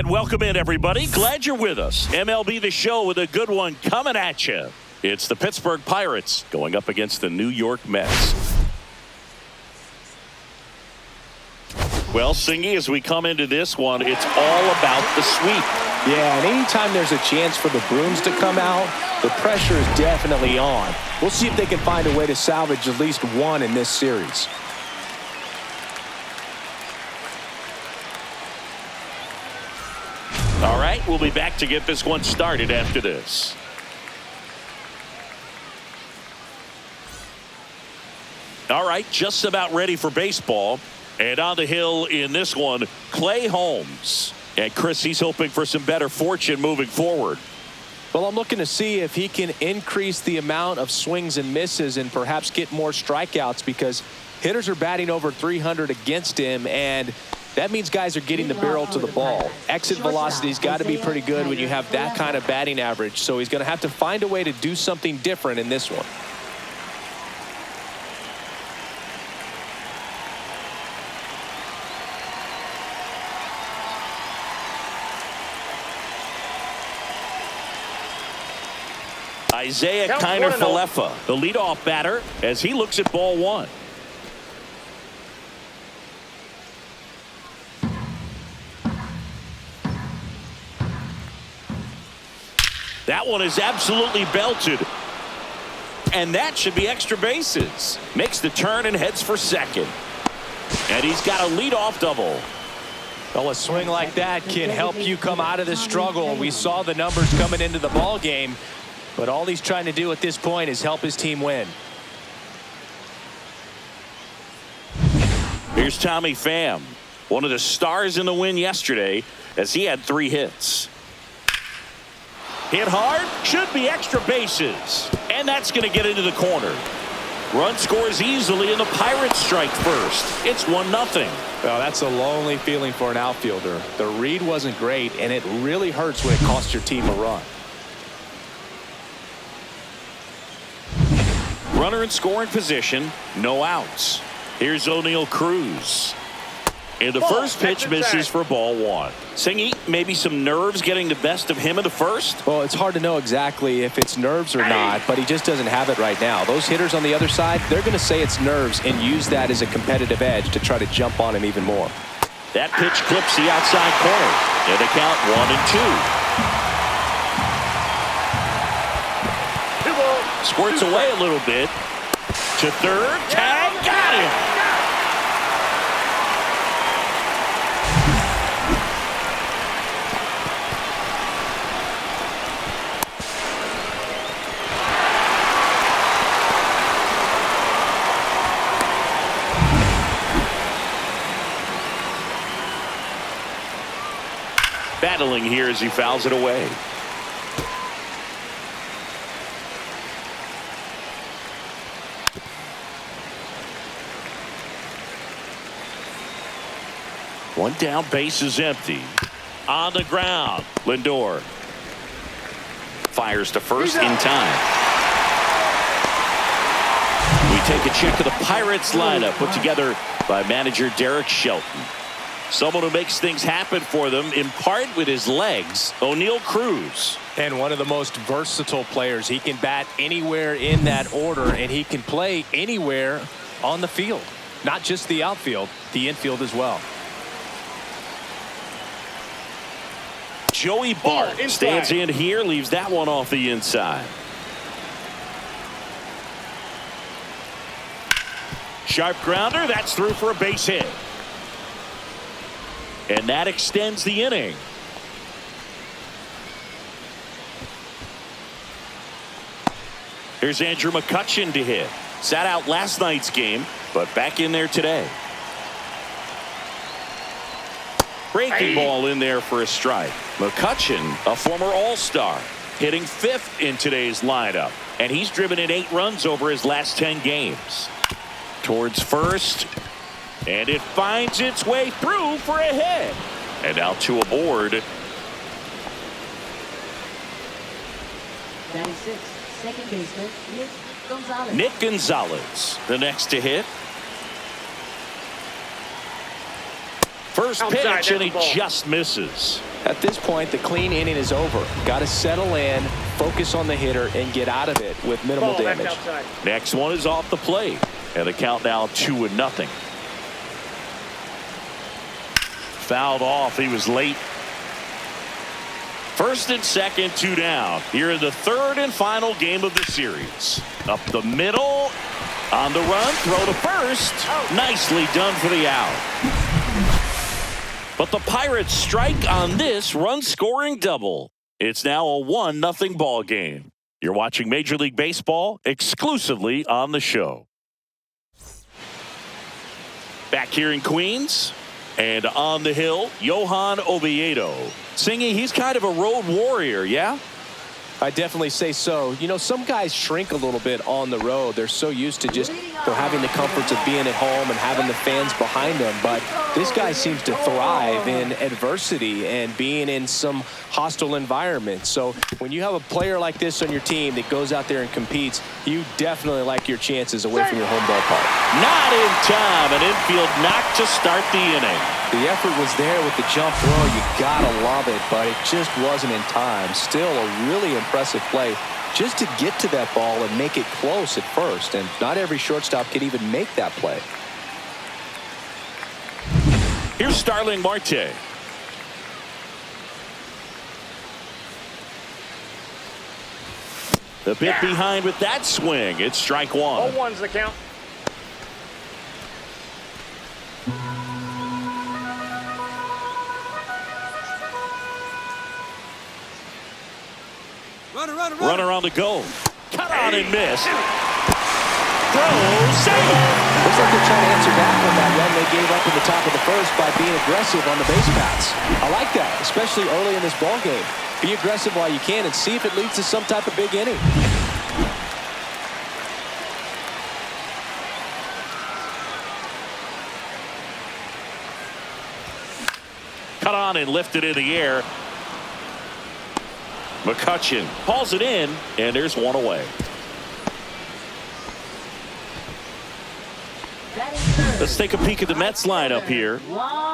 And welcome in, everybody. Glad you're with us. MLB The Show with a good one coming at you. It's the Pittsburgh Pirates going up against the New York Mets. Well, Singy, as we come into this one, it's all about the sweep. Yeah, and anytime there's a chance for the brooms to come out, the pressure is definitely on. We'll see if they can find a way to salvage at least one in this series. All right, we'll be back to get this one started after this. All right, just about ready for baseball. And on the hill in this one, Holmes. And Chris, he's hoping for some better fortune moving forward. Well, I'm looking to see if he can increase the amount of swings and misses and perhaps get more strikeouts, because hitters are batting over 300 against him, and that means guys are getting the barrel to the ball. Exit velocity's got to be pretty good when you have that kind of batting average. So he's going to have to find a way to do something different in this one. Kiner-falefa, the leadoff batter, as he looks at ball one. That one is absolutely belted. And that should be extra bases. Makes the turn and heads for second. And he's got a leadoff double. Well, a swing like that can help you come out of the struggle. We saw the numbers coming into the ball game, but all he's trying to do at this point is help his team win. Here's Tommy Pham, one of the stars in the win yesterday, as he had 3 hits. Hit hard, should be extra bases, and that's going to get into the corner. Run scores easily, and the Pirates strike first. It's 1-0. Well, that's a lonely feeling for an outfielder. The read wasn't great, and it really hurts when it costs your team a run. Runner in scoring position, no outs. Here's O'Neill Cruz. And the first pitch misses for ball 1. Singy, maybe some nerves getting the best of him in the first? Well, it's hard to know exactly if it's nerves or not, but he just doesn't have it right now. Those hitters on the other side, they're going to say it's nerves and use that as a competitive edge to try to jump on him even more. That pitch clips the outside corner. And the count 1-2. Squirts away a little bit. To third. Tag. Got him. Battling here as he fouls it away. One down, base is empty. On the ground, Lindor fires to first in time. We take a check of the Pirates lineup put together by manager Derek Shelton. Someone who makes things happen for them, in part with his legs, O'Neill Cruz. And one of the most versatile players. He can bat anywhere in that order, and he can play anywhere on the field. Not just the outfield, the infield as well. Joey Bart stands in here, leaves that one off the inside. Sharp grounder, that's through for a base hit. And that extends the inning. Here's Andrew McCutchen to hit. Sat out last night's game, but back in there today. Breaking ball in there for a strike. McCutchen, a former All-Star, hitting 5th in today's lineup. And he's driven in 8 runs over his last 10 games. Towards first. And it finds its way through for a hit. And now 2 aboard. 96, second baseman, Nick Gonzalez, the next to hit. First pitch, and he just misses. At this point, the clean inning is over. Got to settle in, focus on the hitter, and get out of it with minimal damage. Next one is off the plate. And the count now 2-0. Fouled off. He was late. First and second, 2 down. Here in the third and final game of the series. Up the middle. On the run. Throw to first. Nicely done for the out. But the Pirates strike on this run-scoring double. It's now a 1-0 ball game. You're watching Major League Baseball exclusively on the show. Back here in Queens and on the hill, Johan Oviedo. Singing, he's kind of a road warrior, yeah? I definitely say so. You know, some guys shrink a little bit on the road. They're so used to just having the comforts of being at home and having the fans behind them. But this guy seems to thrive in adversity and being in some hostile environment. So when you have a player like this on your team that goes out there and competes, you definitely like your chances away from your home ballpark. Not in time. An infield knock to start the inning. The effort was there with the jump throw. You gotta love it, but it just wasn't in time. Still a really impressive play just to get to that ball and make it close at first. And not every shortstop can even make that play. Here's Starling Marte. The bit behind with that swing. It's strike one. 0-1's the count. Runner on the go. Cut on and miss. Throw, save. Looks like they're trying to answer back on that run they gave up in the top of the first by being aggressive on the base paths. I like that, especially early in this ball game. Be aggressive while you can and see if it leads to some type of big inning. Cut on and lifted in the air. McCutchen hauls it in, and there's one away. Let's take a peek at the Mets lineup here.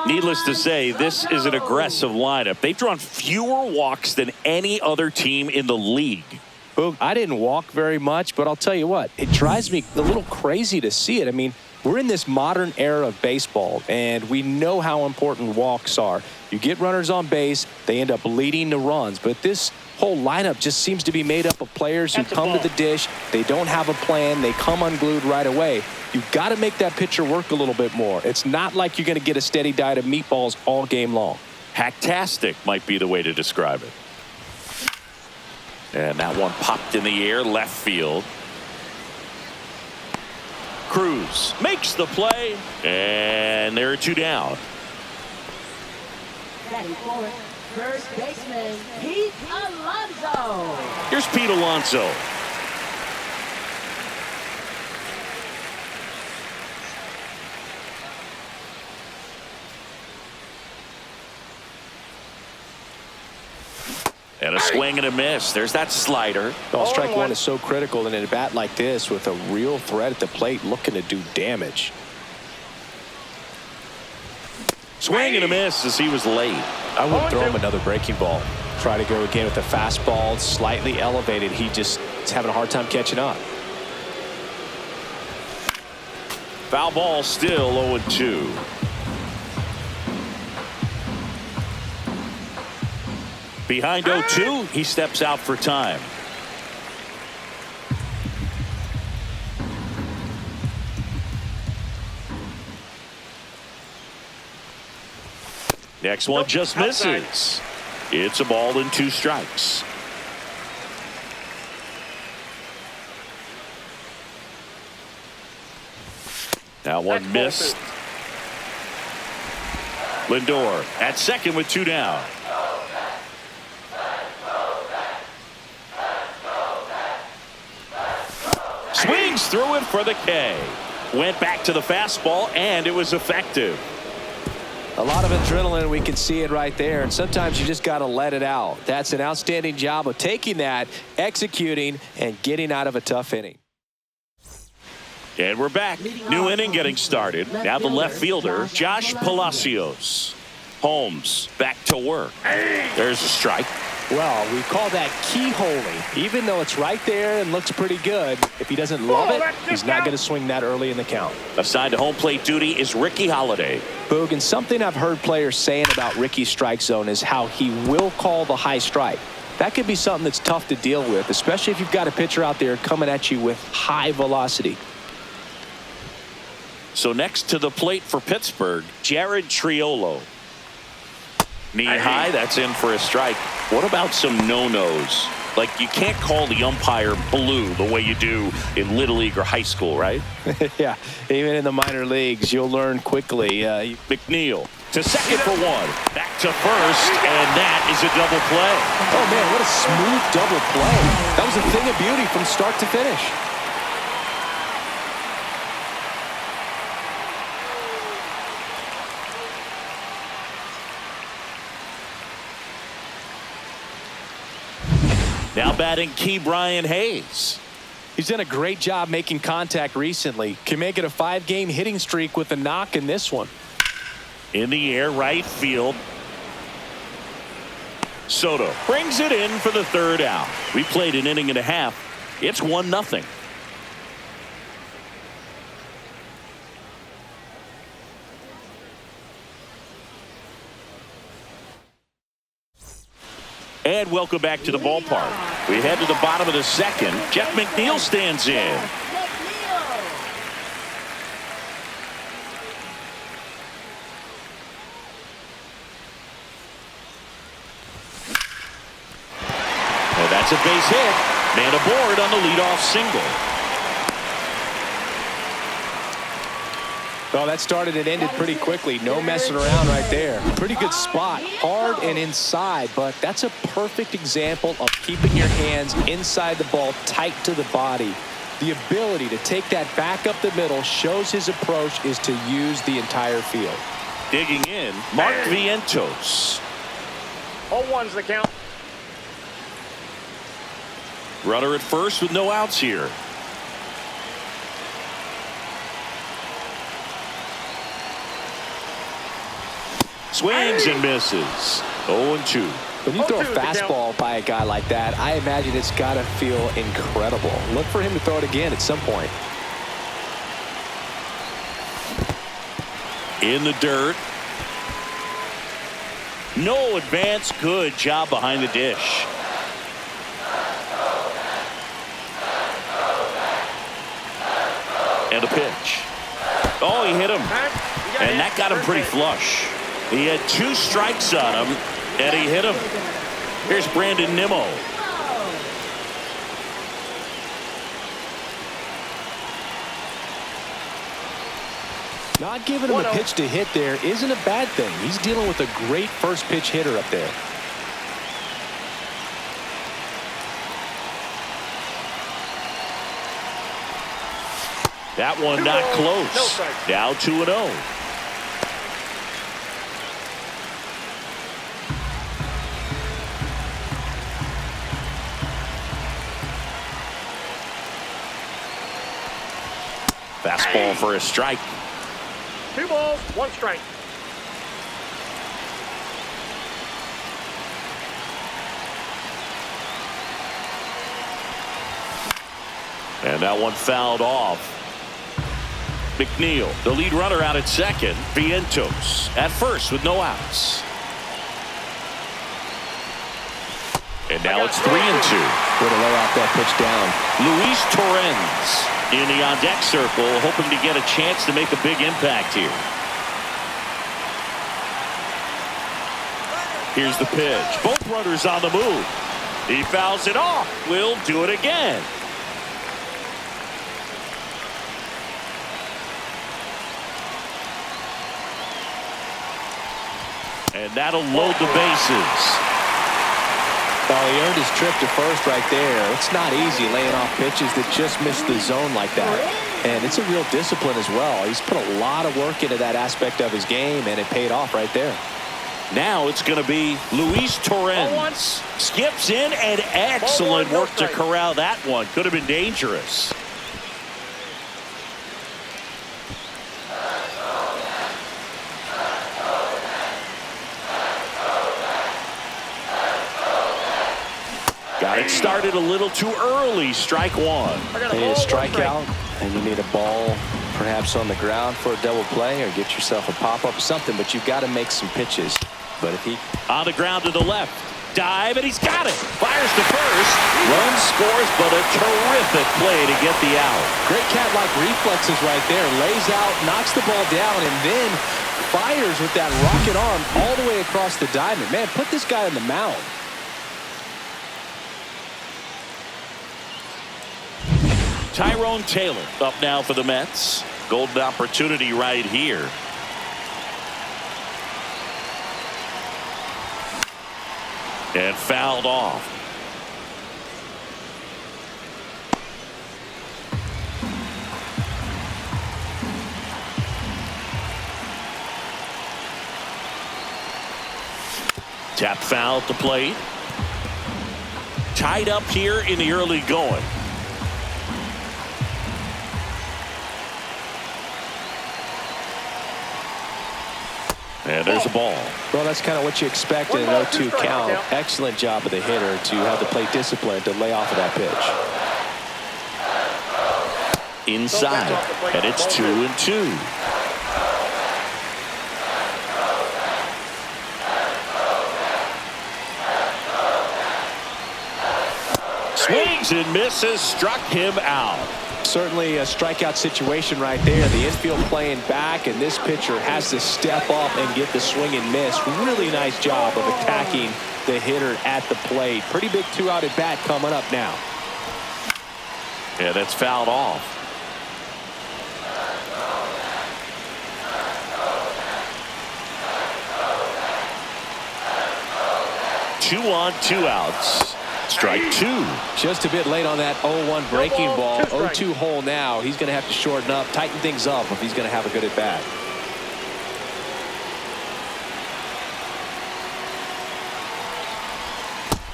Needless to say, this is an aggressive lineup. They've drawn fewer walks than any other team in the league. Boog, I didn't walk very much, but I'll tell you what, it drives me a little crazy to see it. I mean, we're in this modern era of baseball, and we know how important walks are. You get runners on base, they end up leading to runs, but this whole lineup just seems to be made up of players who come to the dish. They don't have a plan. They come unglued right away. You've got to make that pitcher work a little bit more. It's not like you're going to get a steady diet of meatballs all game long. Hacktastic might be the way to describe it. And that one popped in the air, left field. Cruz makes the play, and there are 2 down. Batting forward, first baseman, Pete Alonso. Here's Pete Alonso. And a swing and a miss. There's that slider. Well, strike one is so critical in a bat like this with a real threat at the plate looking to do damage. Swing and a miss as he was late. I would throw him another breaking ball. Try to go again with the fastball, slightly elevated. He just is having a hard time catching up. Foul ball still 0-2. Behind 0-2, he steps out for time. Next one just misses. It's a ball and 2 strikes. Now one missed. Lindor at second with 2 down. Swings through it for the K. Went back to the fastball, and it was effective. A lot of adrenaline, we can see it right there, and sometimes you just got to let it out. That's an outstanding job of taking that, executing, and getting out of a tough inning. And we're back. New inning getting started. Now the left fielder, Josh Palacios. Holmes back to work. There's a strike. Well, we call that keyholing. Even though it's right there and looks pretty good, if he doesn't love it, he's not going to swing that early in the count. Assigned to home plate duty is Ricky Holiday. Boog, and something I've heard players saying about Ricky's strike zone is how he will call the high strike. That could be something that's tough to deal with, especially if you've got a pitcher out there coming at you with high velocity. So next to the plate for Pittsburgh, Jared Triolo. Knee high, that's in for a strike. What about some no-nos? Like, you can't call the umpire blue the way you do in Little League or high school, right? Yeah, even in the minor leagues, you'll learn quickly. McNeil to second for one. Back to first, and that is a double play. Oh, man, what a smooth double play. That was a thing of beauty from start to finish. Now batting Key Brian Hayes. He's done a great job making contact recently. Can make it a 5-game hitting streak with a knock in this one. In the air, right field. Soto brings it in for the third out. We played an inning and a half. It's 1-0. And welcome back to the ballpark. We head to the bottom of the second. Jeff McNeil stands in. And that's a base hit. Man aboard on the leadoff single. Well, that started and ended pretty quickly. No messing around right there. Pretty good spot. Hard and inside, but that's a perfect example of keeping your hands inside the ball, tight to the body. The ability to take that back up the middle shows his approach is to use the entire field. Digging in, Mark Vientos. 0-1's the count. Runner at first with no outs here. Swings and misses. 0-2. When you throw a 0-2 is the count. fastball by a guy like that, I imagine it's got to feel incredible. Look for him to throw it again at some point. In the dirt. No advance. Good job behind the dish. And a pitch. Oh, he hit him. And that got him pretty flush. He had 2 strikes on him, and he hit him. Here's Brandon Nimmo. Not giving him a pitch to hit there isn't a bad thing. He's dealing with a great first pitch hitter up there. That one not close. Now 2-0. Fastball for a strike. 2 balls, 1 strike. And that one fouled off. McNeil, the lead runner, out at second. Vientos at first with no outs. And now it's 3-2. Way to lay off that pitch down. Luis Torrens in the on-deck circle, hoping to get a chance to make a big impact here. Here's the pitch. Both runners on the move. He fouls it off. We'll do it again. And that'll load the bases. Well, he earned his trip to first right there. It's not easy laying off pitches that just miss the zone like that. And it's a real discipline as well. He's put a lot of work into that aspect of his game, and it paid off right there. Now it's going to be Luis Torrens. Skips in, and excellent work to corral that one. Could have been dangerous. Got it started a little too early. Strike one. You need a strikeout, and you need a ball perhaps on the ground for a double play, or get yourself a pop-up or something, but you've got to make some pitches. But if he... On the ground to the left. Dive, and he's got it. Fires to first. Run scores, but a terrific play to get the out. Great cat-like reflexes right there. Lays out, knocks the ball down, and then fires with that rocket arm all the way across the diamond. Man, put this guy on the mound. Tyrone Taylor up now for the Mets. Golden opportunity right here. And fouled off. Tap foul at the plate. Tied up here in the early going. And there's a ball. Well, that's kind of what you expect in an 0-2 count. Excellent job of the hitter to have the plate discipline to lay off of that pitch. Inside, and it's 2-2. Swings and misses, struck him out. Certainly a strikeout situation right there. The infield playing back, and this pitcher has to step up and get the swing and miss. Really nice job of attacking the hitter at the plate. Pretty big two-out at bat coming up now. Yeah, that's fouled off. Two on, 2 outs. Strike two. Just a bit late on that 0-1 breaking ball. 0-2 hole now. He's going to have to shorten up, tighten things up if he's going to have a good at bat.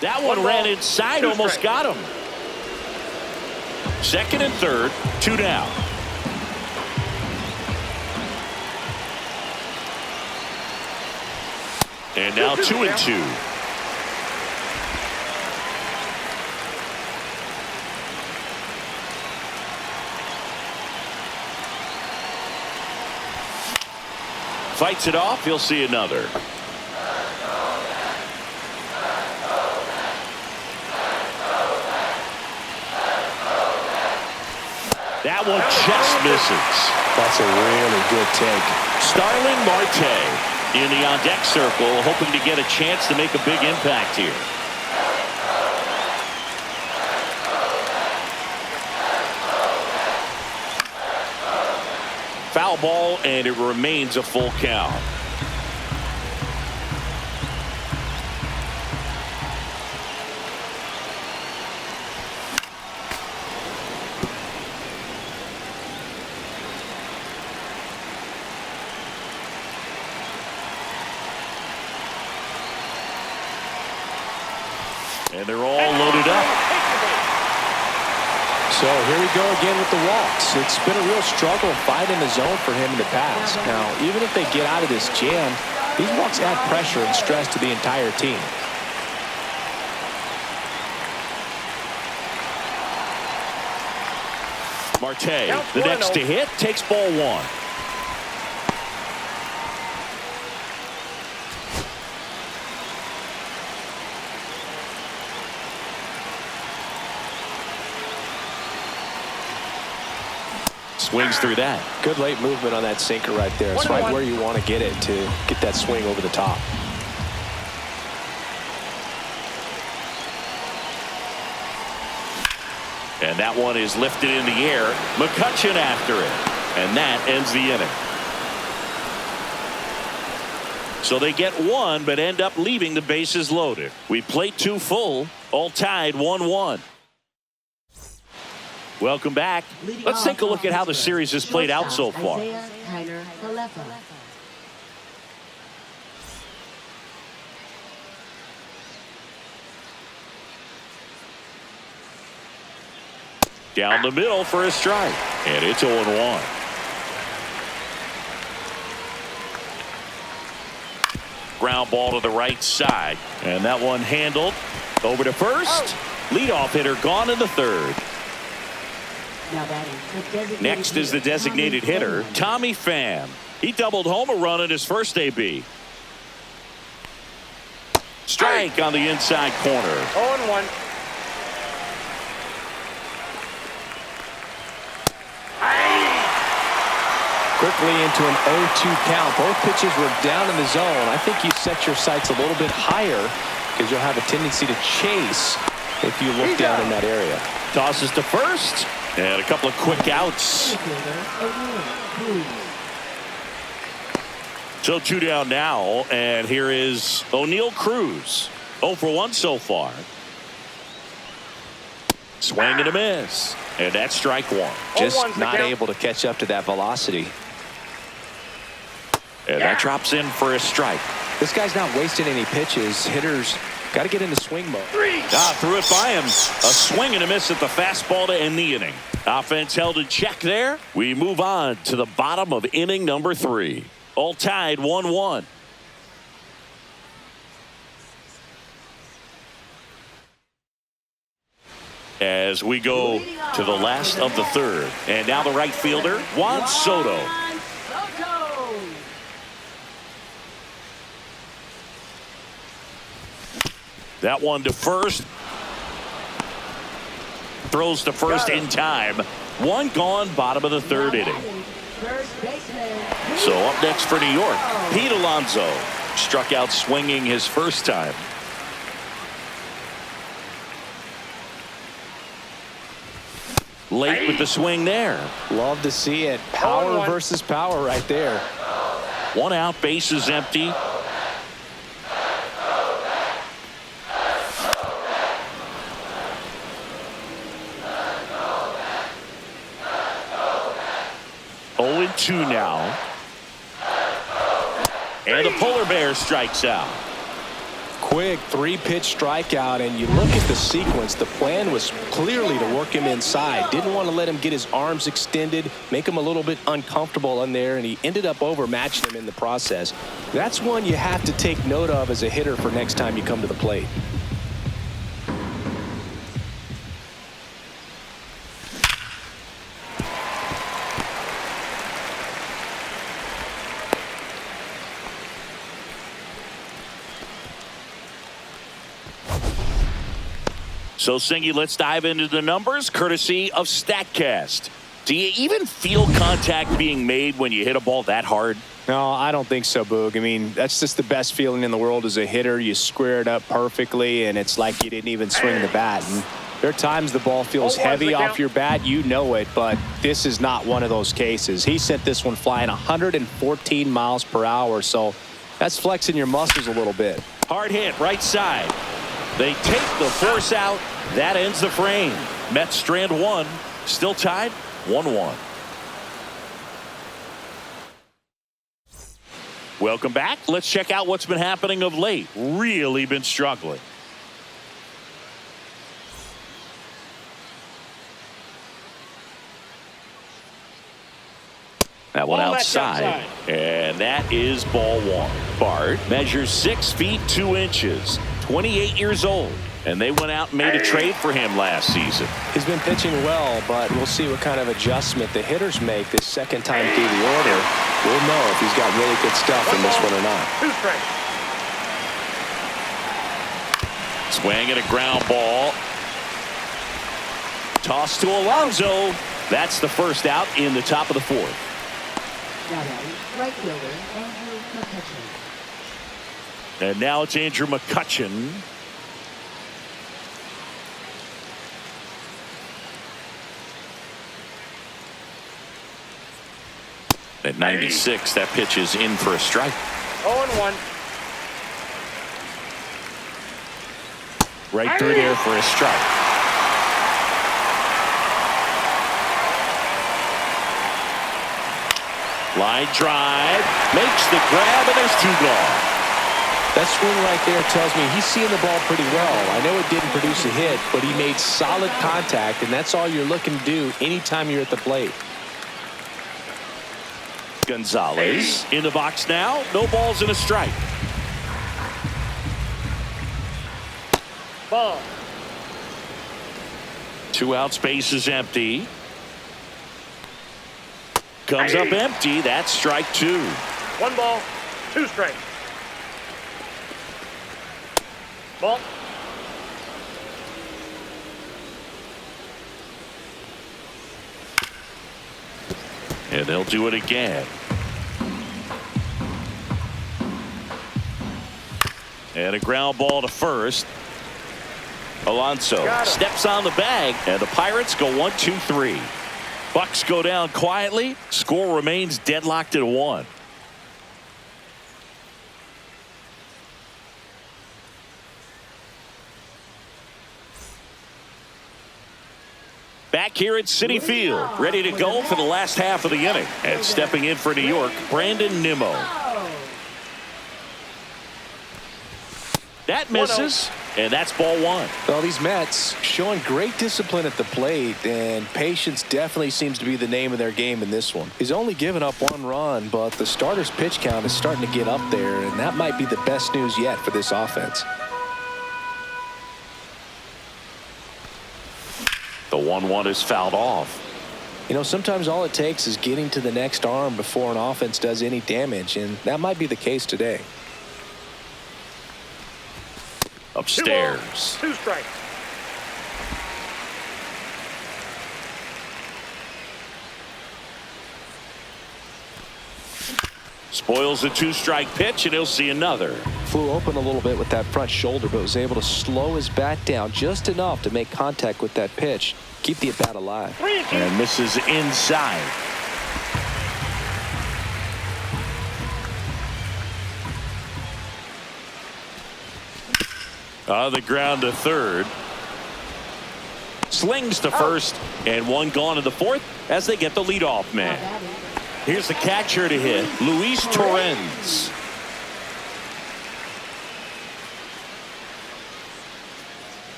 That one ran inside, almost got him. Second and third, 2 down. And now 2-2. Fights it off. He'll see another. That one just misses. That's a really good take. Starling Marte in the on-deck circle, hoping to get a chance to make a big impact here. Foul ball, and it remains a full count. And they're all loaded up. So here we go again with the walks. It's been a real struggle finding the zone for him in the past. Now, even if they get out of this jam, these walks add pressure and stress to the entire team. Marte, the next to hit, takes ball one. Swings through that. Good late movement on that sinker right there. It's right where you want to get it to get that swing over the top. And that one is lifted in the air. McCutchen after it. And that ends the inning. So they get one, but end up leaving the bases loaded. We played 2 full, all tied 1-1. Welcome back. Let's take a look at how the series has played out so far. Kiner-falefa. Down the middle for a strike. And it's 0-1. Ground ball to the right side. And that one handled over to first. Leadoff hitter gone in the third. Now batting, the designated Next is the designated hitter, Tommy Pham. He doubled home a run in his first AB. Strike on the inside corner. 0-1. Quickly into an 0-2 count. Both pitches were down in the zone. I think you set your sights a little bit higher because you'll have a tendency to chase if you look down in that area. Tosses to first. And a couple of quick outs. So 2 down now. And here is O'Neal Cruz. 0 for 1 so far. Swing and a miss. And that's strike one. Just not able to catch up to that velocity. And that drops in for a strike. This guy's not wasting any pitches. Hitters got to get into swing mode. Threw it by him. A swing and a miss at the fastball to end the inning. Offense held in check there. We move on to the bottom of inning number 3. All tied 1-1. As we go to the last of the third. And now the right fielder, Juan Soto. That one to first. Throws to first in time. One gone, bottom of the third inning. So up next for New York, Pete Alonso. Struck out swinging his first time. Late with the swing there. Love to see it. Power versus power right there. 1 out, bases empty. Two now. And the polar bear strikes out. Quick 3-pitch strikeout, and you look at the sequence. The plan was clearly to work him inside. Didn't want to let him get his arms extended, make him a little bit uncomfortable in there, and he ended up overmatching him in the process. That's one you have to take note of as a hitter for next time you come to the plate. So, Singy, let's dive into the numbers, courtesy of StatCast. Do you even feel contact being made when you hit a ball that hard? No, I don't think so, Boog. I mean, that's just the best feeling in the world as a hitter. You square it up perfectly, and it's like you didn't even swing the bat. And there are times the ball feels heavy off your bat. You know it, but this is not one of those cases. He sent this one flying 114 miles per hour, so that's flexing your muscles a little bit. Hard hit, right side. They take the force out. That ends the frame. Mets strand 1. Still tied 1-1. Welcome back. Let's check out what's been happening of late. Really been struggling. That one outside. And that is ball 1. Bart measures 6 feet 2 inches. 28 years old, and they went out and made a trade for him last season. He's been pitching well, but we'll see what kind of adjustment the hitters make this second time through the order. We'll know if he's got really good stuff in this one or not. 2 strikes. Swing and a ground ball. Toss to Alonso. That's the first out in the top of the 4th. Right fielder, Andrew McCutchen. And now it's Andrew McCutchen. At 96, that pitch is in for a strike. 0-1. Right through there for a strike. Line drive, makes the grab, and there's 2 gone. That swing right there tells me he's seeing the ball pretty well. I know it didn't produce a hit, but he made solid contact, and that's all you're looking to do anytime you're at the plate. Gonzalez in the box now. No balls and a strike. 2 outs, base is empty. Comes up empty. That's strike 2. 1 ball, 2 strikes. Ball. And they'll do it again. And a ground ball to first. Alonso steps on the bag, and the Pirates go 1-2-3. Bucks go down quietly. Score remains deadlocked at 1. Back here at Citi Field, ready to go for the last half of the inning. And stepping in for New York, Brandon Nimmo. That misses, and that's ball 1. Well, these Mets showing great discipline at the plate, and patience definitely seems to be the name of their game in this one. He's only given up 1 run, but the starter's pitch count is starting to get up there, and that might be the best news yet for this offense. The 1-1 is fouled off. You know, sometimes all it takes is getting to the next arm before an offense does any damage, and that might be the case today. Upstairs. 2 balls, 2 strikes. Spoils a 2-strike pitch, and he'll see another. Flew open a little bit with that front shoulder, but was able to slow his bat down just enough to make contact with that pitch. Keep the at-bat alive. And misses inside. On the ground to third. Slings to first, and 1 gone in the 4th as they get the leadoff man. Here's the catcher to hit, Luis Torrens.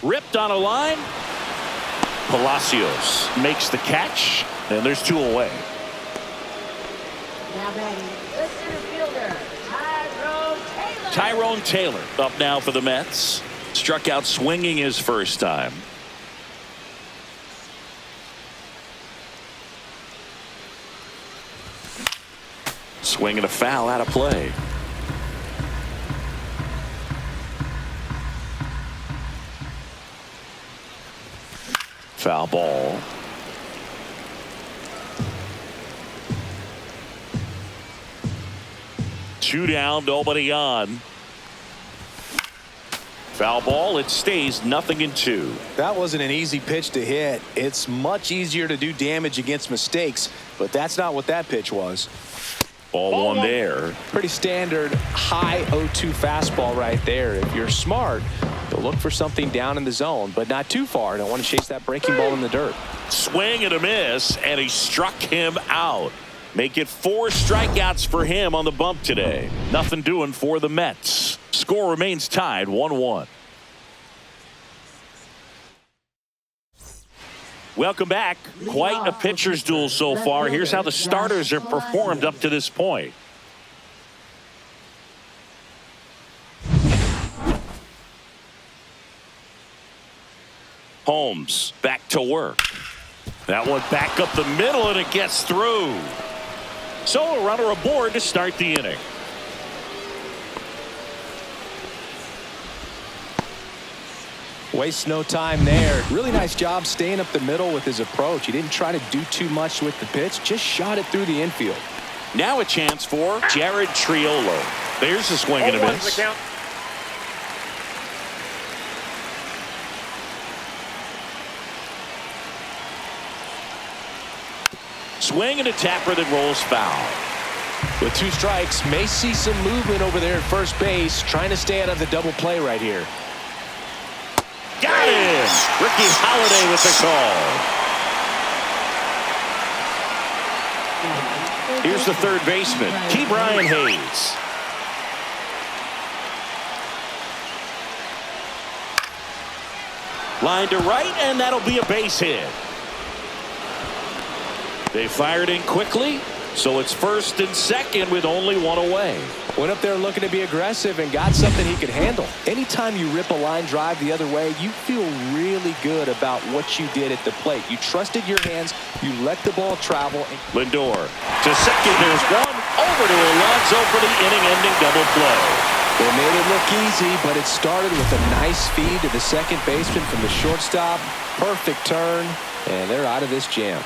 Ripped on a line. Palacios makes the catch, and there's 2 away. Now batting, the center fielder, Tyrone Taylor up now for the Mets. Struck out swinging his first time. Swing and a foul out of play. Foul ball. Two down, nobody on. Foul ball. It stays 0-2. That wasn't an easy pitch to hit. It's much easier to do damage against mistakes, but that's not what that pitch was. Ball 1 there. Pretty standard high 0-2 fastball right there. If you're smart, you'll look for something down in the zone, but not too far. Don't want to chase that breaking ball in the dirt. Swing and a miss, and he struck him out. Make it 4 strikeouts for him on the bump today. Nothing doing for the Mets. Score remains tied 1-1. Welcome back. Quite a pitcher's duel so far. Here's how the starters have performed up to this point. Holmes back to work. That one back up the middle, and it gets through. So a runner aboard to start the inning. Wastes no time there. Really nice job staying up the middle with his approach. He didn't try to do too much with the pitch, just shot it through the infield. Now a chance for Jared Triolo. There's a swing and a miss. Swing and a tapper that rolls foul. With 2 strikes, may see some movement over there at first base, trying to stay out of the double play right here. Got him! Ricky Holiday with the call. Here's the third baseman, Ke'Bryan Hayes. Line to right, and that'll be a base hit. They fired in quickly. So it's first and second with only one away. Went up there looking to be aggressive and got something he could handle. Anytime you rip a line drive the other way, you feel really good about what you did at the plate. You trusted your hands. You let the ball travel. Lindor to second. There's one. Over to Alonso for the inning-ending double play. They made it look easy, but it started with a nice feed to the second baseman from the shortstop. Perfect turn, and they're out of this jam.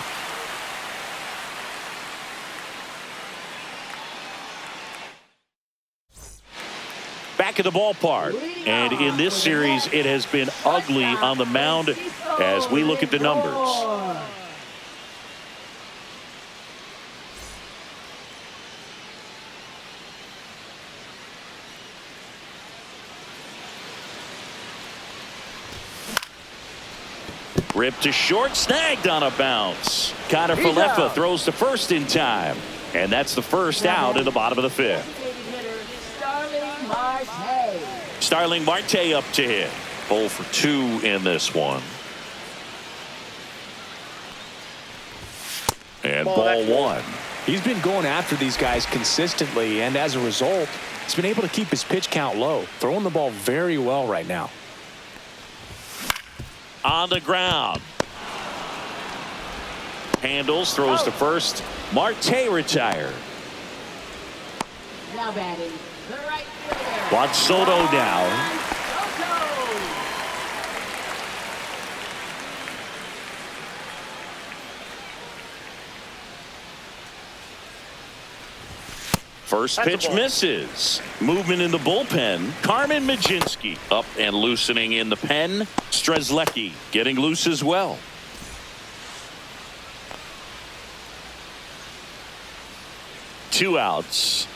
Back at the ballpark, and in this series it has been ugly on the mound as we look at the numbers. Ripped to short, snagged on a bounce. Kiner-falefa throws to first in time, and that's the first out in the bottom of the fifth. Starling Marte up to hit. 0 for 2 in this one. And ball one. He's been going after these guys consistently, and as a result, he's been able to keep his pitch count low, throwing the ball very well right now. On the ground. Handles, throws to first. Marte retired. Now batting, the right fielder. Juan Soto now. First pitch misses. Movement in the bullpen. Carmen Mlodzinski up and loosening in the pen. Strzelecki getting loose as well. Two outs.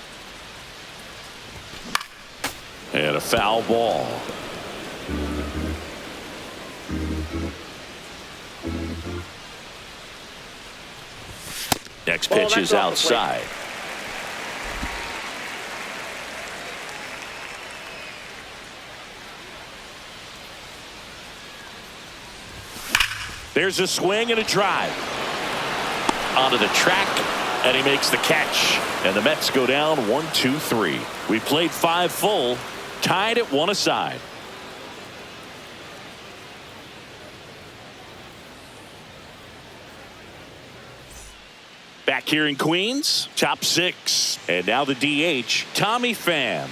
And a foul ball. Next pitch is outside. There's a swing and a drive. Onto the track, and he makes the catch. And the Mets go down 1-2-3. We played 5 full, tied at 1 aside. Back here in Queens, top 6. And now the DH, Tommy Pham.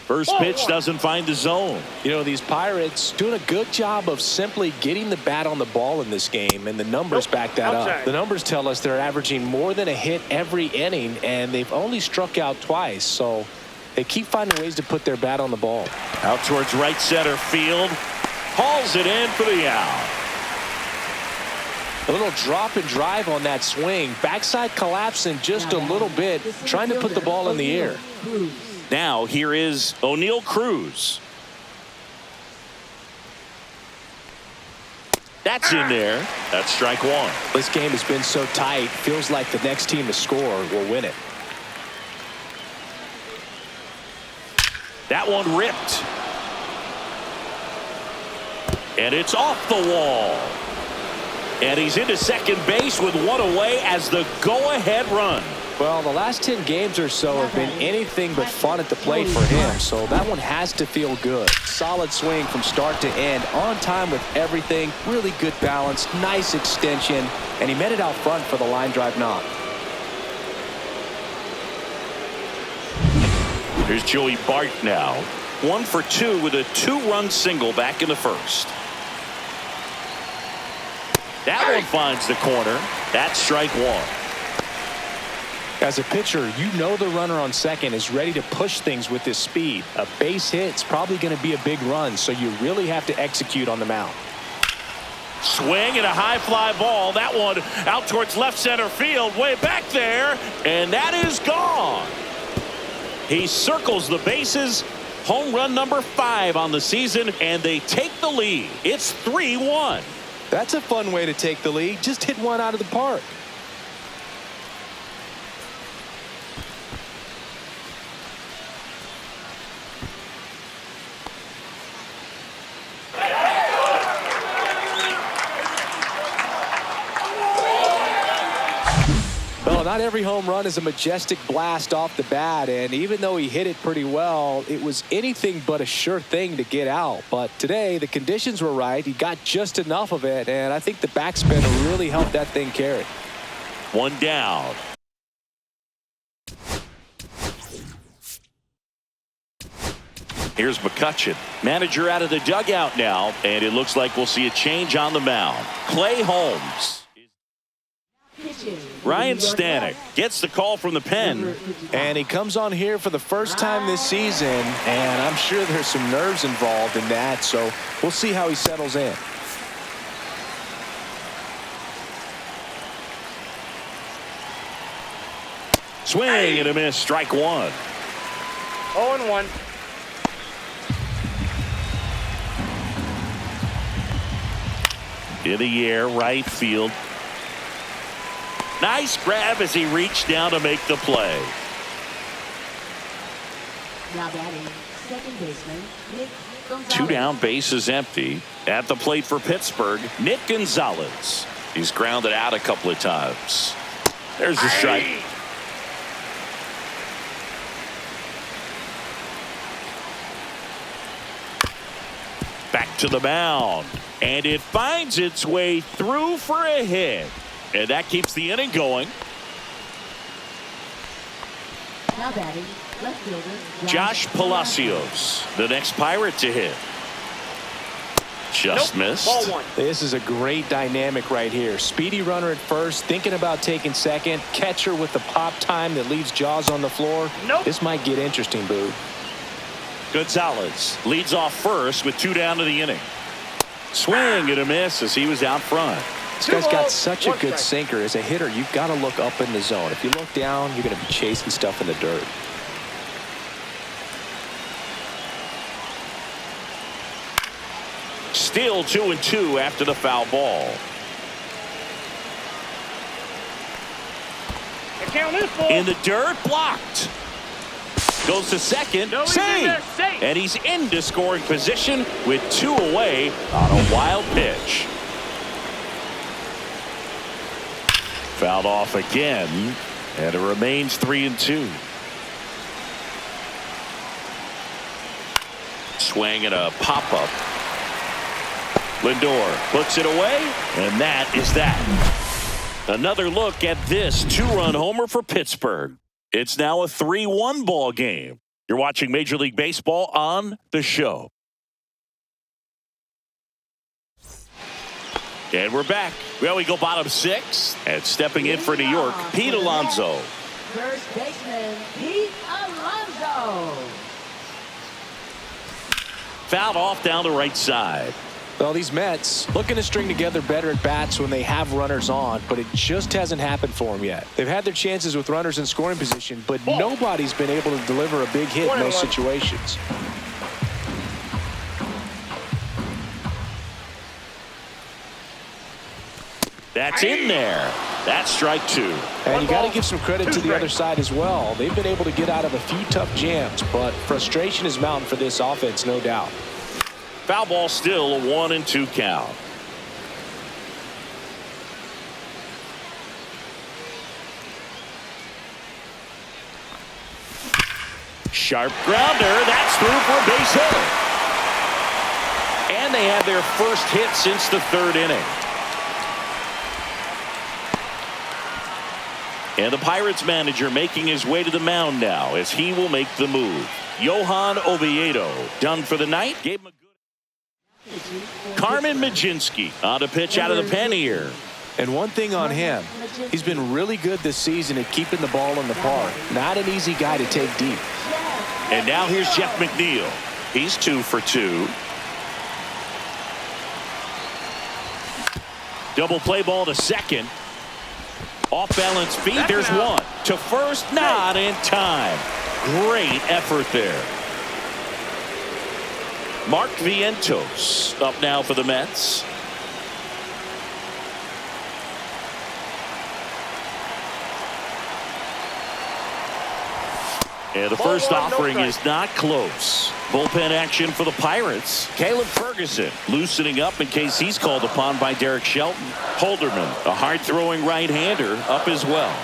First pitch doesn't find the zone. You know, these Pirates doing a good job of simply getting the bat on the ball in this game, and the numbers back that up. The numbers tell us they're averaging more than a hit every inning, and they've only struck out twice, so they keep finding ways to put their bat on the ball. Out towards right center field. Hauls it in for the out. A little drop and drive on that swing. Backside collapsing just a little bit, trying to put the ball in the air. Now here is O'Neal Cruz. That's in there. That's strike one. This game has been so tight. Feels like the next team to score will win it. That one ripped. And it's off the wall. And he's into second base with one away as the go-ahead run. Well, the last 10 games or so have been anything but fun at the plate for him, so that one has to feel good. Solid swing from start to end, on time with everything, really good balance, nice extension, and he met it out front for the line drive knock. Here's Joey Bart now. 1 for 2 with a 2-run single back in the first. That one finds the corner. That's strike one. As a pitcher, you know the runner on second is ready to push things with his speed. A base hit's probably going to be a big run, so you really have to execute on the mound. Swing and a high fly ball. That one out towards left center field, way back there, and that is gone. He circles the bases. Home run number 5 on the season, and they take the lead. It's 3-1. That's a fun way to take the lead. Just hit one out of the park. not every home run is a majestic blast off the bat, and even though he hit it pretty well, it was anything but a sure thing to get out. But today, the conditions were right. He got just enough of it, and I think the backspin really helped that thing carry. One down. Here's McCutchen. Manager out of the dugout now, and it looks like we'll see a change on the mound. Clay Holmes. Ryan Stanek gets the call from the pen. And he comes on here for the first time this season, and I'm sure there's some nerves involved in that, so we'll see how he settles in. Swing and a miss, strike one. 0-1. In the air, right field. Nice grab as he reached down to make the play. Now batting, second baseman, Nick Gonzalez. Two down, bases empty. At the plate for Pittsburgh, Nick Gonzalez. He's grounded out a couple of times. There's the strike. Back to the mound. And it finds its way through for a hit. And that keeps the inning going. Now batting, left fielder, Josh Palacios, the next Pirate to hit. Just missed. Ball one. This is a great dynamic right here. Speedy runner at first, thinking about taking second. Catcher with the pop time that leaves Jaws on the floor. Nope. This might get interesting, Boo. Gonzalez leads off first with two down to the inning. Swing and a miss as he was out front. This guy's got 2 balls, such a 1 good strike. sinker. As a hitter, you've got to look up in the zone. If you look down, you're going to be chasing stuff in the dirt. Still 2-2 after the foul ball. The count is full. In the dirt, blocked. Goes to second, No, he's in save. there, safe. And he's into scoring position with 2 away on a wild pitch. Fouled off again, and it remains 3-2. Swing and a pop-up. Lindor puts it away, and that is that. Another look at this 2-run homer for Pittsburgh. It's now a 3-1 ball game. You're watching Major League Baseball on The Show. And we're back. Well, we go bottom 6. And stepping in for New York, Pete Alonso. First baseman, Pete Alonso. Fouled off down the right side. Well, these Mets looking to string together better at bats when they have runners on, but it just hasn't happened for them yet. They've had their chances with runners in scoring position, but nobody's been able to deliver a big hit in those situations. That's in there. That's strike 2. And you got to give some credit to the other side as well. They've been able to get out of a few tough jams, but frustration is mounting for this offense, no doubt. Foul ball still a 1-2 count. Sharp grounder. That's through for a base hit. And they have their first hit since the 3rd inning. And the Pirates manager making his way to the mound now as he will make the move. Oviedo done for the night. Gave him a good. Carmen Majinski on a pitch out of the pen here. And one thing on him, he's been really good this season at keeping the ball in the park. Not an easy guy to take deep. And now here's Jeff McNeil. He's 2 for 2. Double play ball to second. Off balance feet. There's one. To first, not in time. Great effort there. Mark Vientos up now for the Mets. And the first offering is not close. Bullpen action for the Pirates. Caleb Ferguson loosening up in case he's called upon by Derek Shelton. Holderman, a hard-throwing right-hander, up as well.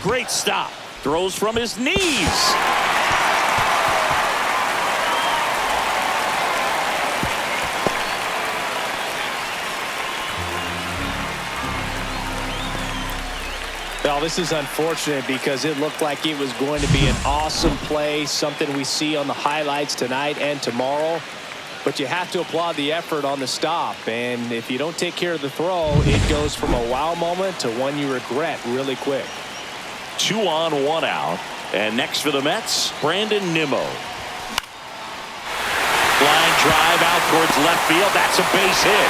Great stop. Throws from his knees. Well, this is unfortunate because it looked like it was going to be an awesome play, something we see on the highlights tonight and tomorrow. But you have to applaud the effort on the stop. And if you don't take care of the throw, it goes from a wow moment to one you regret really quick. 2 on, 1 out. And next for the Mets, Brandon Nimmo. Line drive out towards left field. That's a base hit.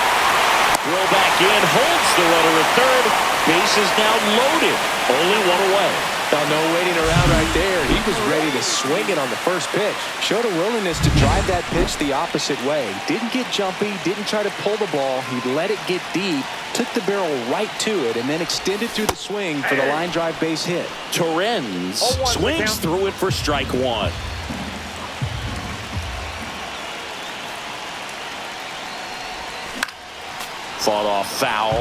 Throw back in, holds the runner at third. Base is now loaded. Only 1 away. Now, no waiting around right there. He was ready to swing it on the first pitch. Showed a willingness to drive that pitch the opposite way. Didn't get jumpy, didn't try to pull the ball. He let it get deep, took the barrel right to it, and then extended through the swing for the line drive base hit. Torrens swings through it for strike 1. Fought off foul.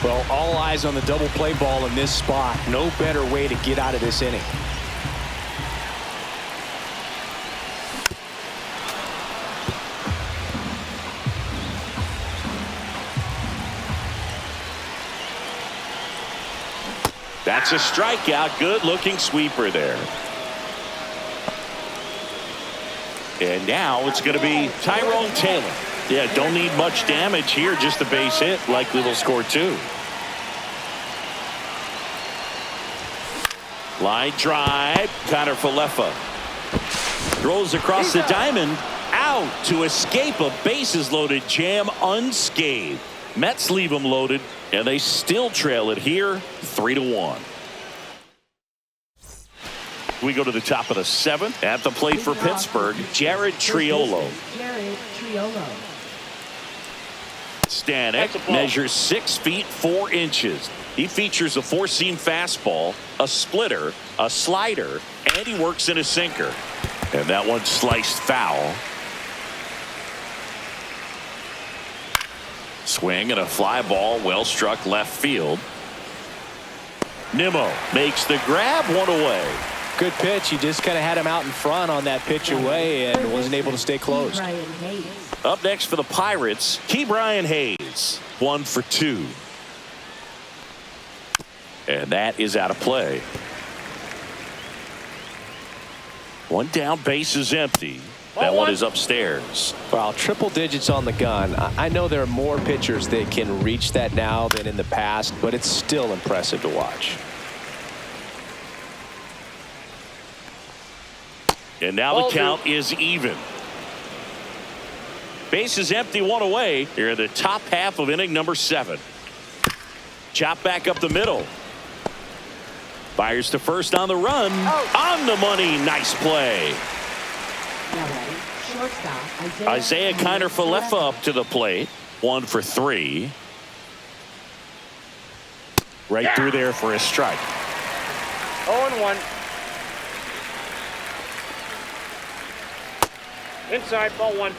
Well, all eyes on the double play ball in this spot. No better way to get out of this inning. That's a strikeout. Good looking sweeper there. And now it's going to be Tyrone Taylor. Yeah, don't need much damage here, just a base hit. Likely will score 2. Line drive, Kiner-falefa. Throws across the diamond, out to escape a bases loaded jam unscathed. Mets leave them loaded, and they still trail it here, 3-1. We go to the top of the 7th. At the plate for Pittsburgh, Jared Triolo. Stanek measures 6 feet 4 inches. He features a 4-seam fastball, a splitter, a slider, and he works in a sinker. And that one sliced foul. Swing and a fly ball, well struck left field. Nimmo makes the grab, 1 away. Good pitch. He just kind of had him out in front on that pitch away and wasn't able to stay closed. Up next for the Pirates, Ke'Bryan Hayes, 1 for 2. And that is out of play. 1 down, base is empty. That one is upstairs. Well, triple digits on the gun. I know there are more pitchers that can reach that now than in the past, but it's still impressive to watch. And now the count is even. Base is empty, 1 away. Here in the top half of inning number 7. Chop back up the middle. Fires to first on the run. On the money. Nice play. Isaiah Kiner-falefa up to the plate. 1 for 3. Right through there for a strike. 0-1. Inside, ball 1.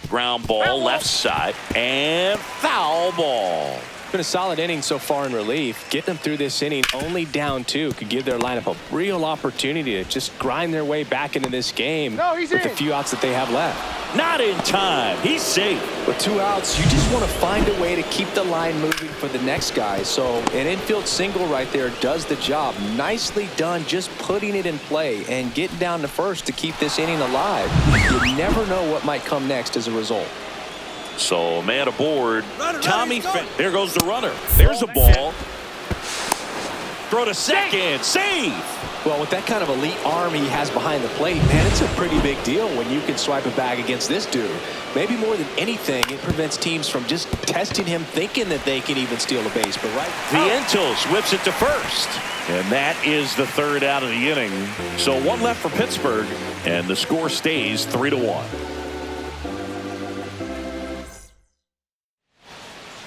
Ground ball left side and foul ball. Been a solid inning so far in relief. Getting them through this inning only down 2 could give their lineup a real opportunity to just grind their way back into this game with the few outs that they have left. Not in time. He's safe. With 2 outs, you just want to find a way to keep the line moving for the next guy. So an infield single right there does the job. Nicely done, just putting it in play and getting down to first to keep this inning alive. You never know what might come next as a result. So man aboard. Tommy, there goes the runner. There's a ball. Throw to second. Save. Well, with that kind of elite arm he has behind the plate, man, it's a pretty big deal when you can swipe a bag against this dude. Maybe more than anything, it prevents teams from just testing him thinking that they can even steal a base. But right, Vientos whips it to first. And that is the 3rd out of the inning. So 1 left for Pittsburgh, and the score stays 3-1.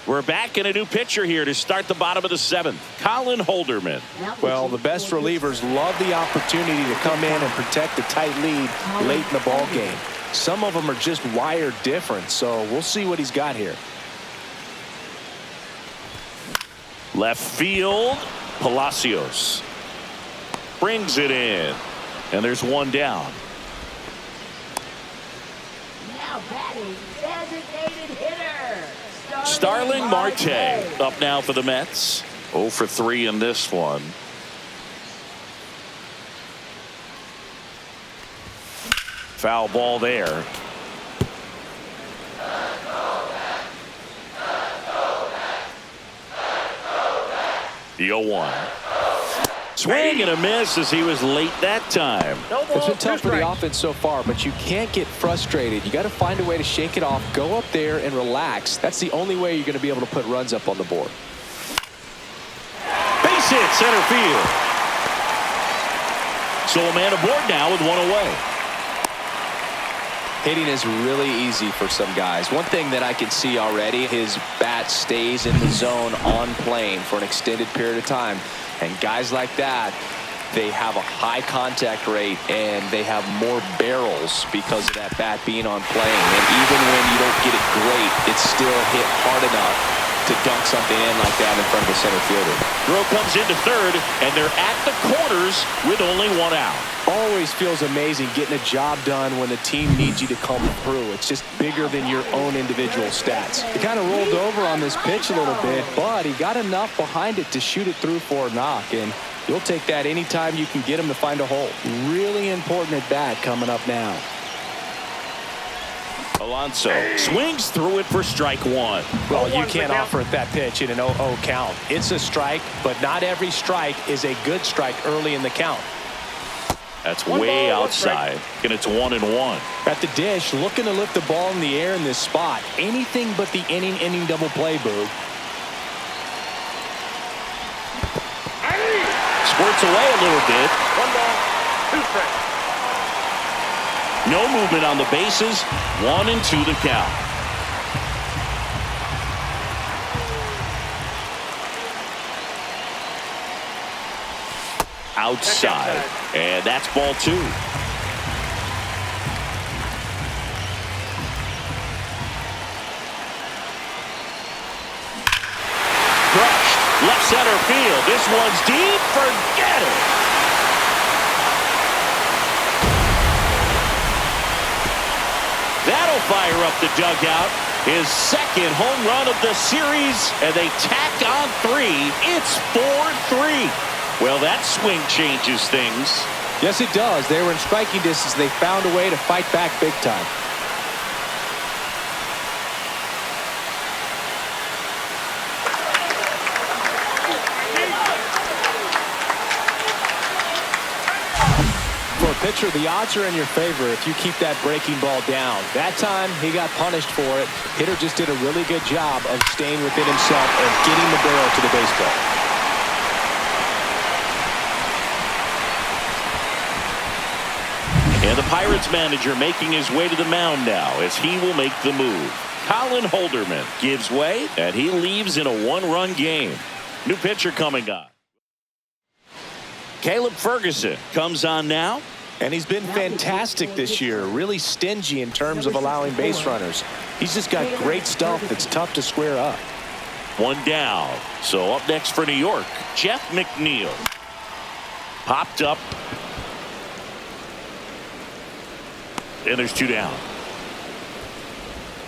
We're back in a new pitcher here to start the bottom of the 7th. Colin Holderman. Well, the best relievers love the opportunity to come in and protect a tight lead late in the ball game. Some of them are just wired different, so we'll see what he's got here. Left field, Palacios brings it in, and there's one down. Now batting, designated hitter, Starling Marte up now for the Mets. 0 for 3 in this one. Foul ball there. The 0-1. Swing and a miss as he was late that time. No ball, It's been tough for the 2 strikes. offense so far, but you can't get frustrated. You got to find a way to shake it off, go up there and relax. That's the only way you're going to be able to put runs up on the board. Base hit center field. So a man aboard now with one away. Hitting is really easy for some guys. One thing that I can see already, his bat stays in the zone on plane for an extended period of time. And guys like that, they have a high contact rate and they have more barrels because of that bat being on plane. And even when you don't get it great, it's still hit hard enough to dunk something in like that in front of the center fielder. Throw comes into third, and they're at the corners with only one out. Always feels amazing getting a job done when the team needs you to come through. It's just bigger than your own individual stats. He kind of rolled over on this pitch a little bit, but he got enough behind it to shoot it through for a knock, and you'll take that anytime you can get him to find a hole. Really important at bat coming up now. Alonso swings through it for strike one. Well, 0-1 you can't for offer it that pitch in an 0-0 count. It's a strike, but not every strike is a good strike early in the count. That's One way ball, one outside, and it's 1-1. At the dish, looking to lift the ball in the air in this spot. Anything but the inning double play, Boog. Squirts away a little bit. 1 ball, 2 strikes. No movement on the bases. 1-2 the count. Outside, and that's ball 2. Crushed left center field. This one's deep. Forget it. That'll fire up the dugout. His second home run of the series, and they tack on 3. It's 4-3. Well, that swing changes things. Yes, it does. They were in striking distance. They found a way to fight back big time. For a pitcher, the odds are in your favor if you keep that breaking ball down. That time, he got punished for it. Hitter just did a really good job of staying within himself and getting the barrel to the baseball. And the Pirates manager making his way to the mound now as he will make the move. Colin Holderman gives way, and he leaves in a 1-run game. New pitcher coming up. Caleb Ferguson comes on now. And he's been fantastic this year, really stingy in terms of allowing base runners. He's just got great stuff that's tough to square up. 1 down. So up next for New York, Jeff McNeil. Popped up. And there's 2 down.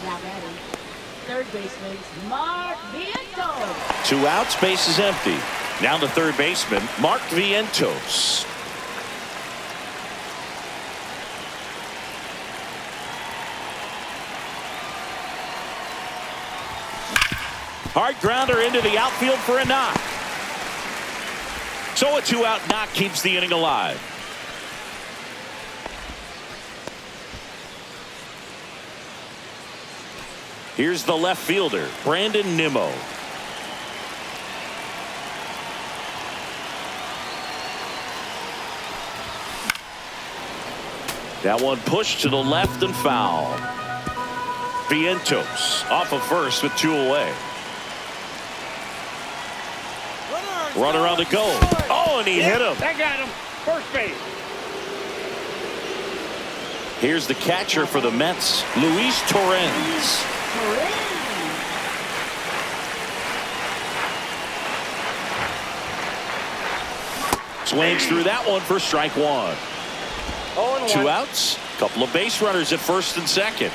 Now batting, third baseman, Mark Vientos. 2 outs, base is empty. Now the third baseman, Mark Vientos. Hard grounder into the outfield for a knock. So a 2-out knock keeps the inning alive. Here's the left fielder, Brandon Nimmo. That one pushed to the left and foul. Vientos off of first with 2 away. Runner on the go. Oh, and he hit him. That got him. First base. Here's the catcher for the Mets, Luis Torrens. Swings through that one for strike one. 0-1. 2 outs. Couple of base runners at first and second.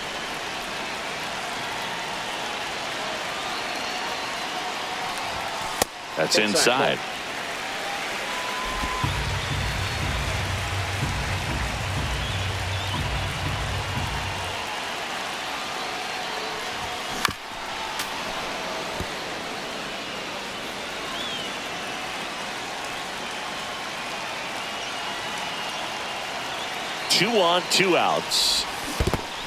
That's inside. Two on, 2 outs.